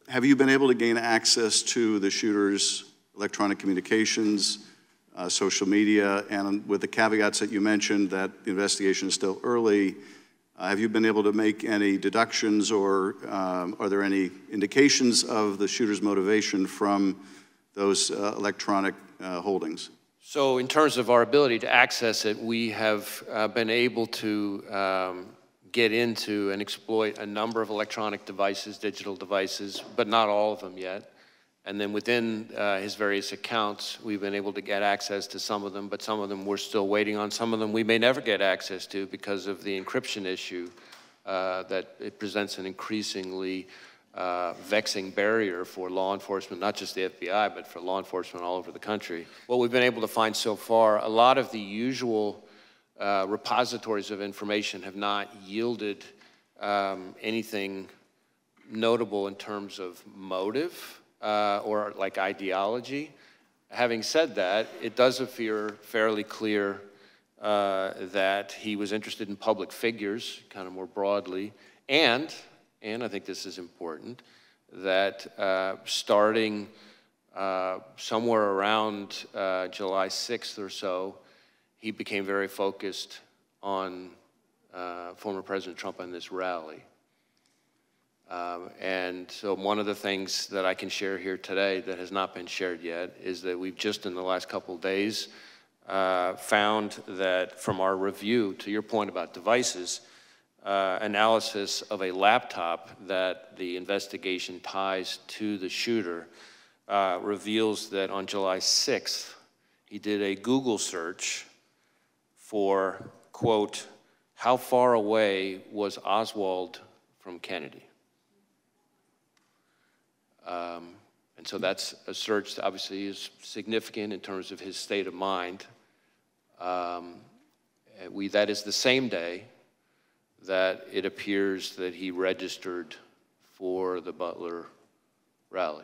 have you been able to gain access to the shooter's electronic communications, social media, and with the caveats that you mentioned that the investigation is still early, have you been able to make any deductions, or are there any indications of the shooter's motivation from those electronic holdings? So in terms of our ability to access it, we have been able to get into and exploit a number of electronic devices, digital devices, but not all of them yet. And then within his various accounts, we've been able to get access to some of them, but some of them we're still waiting on. Some of them we may never get access to because of the encryption issue, that it presents an increasingly vexing barrier for law enforcement, not just the FBI, but for law enforcement all over the country. What we've been able to find so far, a lot of the usual repositories of information have not yielded anything notable in terms of motive or like ideology. Having said that, it does appear fairly clear that he was interested in public figures, kind of more broadly, and I think this is important, that starting somewhere around July 6th or so, he became very focused on former President Trump and this rally. And so one of the things that I can share here today that has not been shared yet is that we've just in the last couple of days found that from our review, to your point about devices, analysis of a laptop that the investigation ties to the shooter reveals that on July 6th, he did a Google search for, quote, how far away was Oswald from Kennedy? And so that's a search that obviously is significant in terms of his state of mind. That is the same day that it appears that he registered for the Butler rally.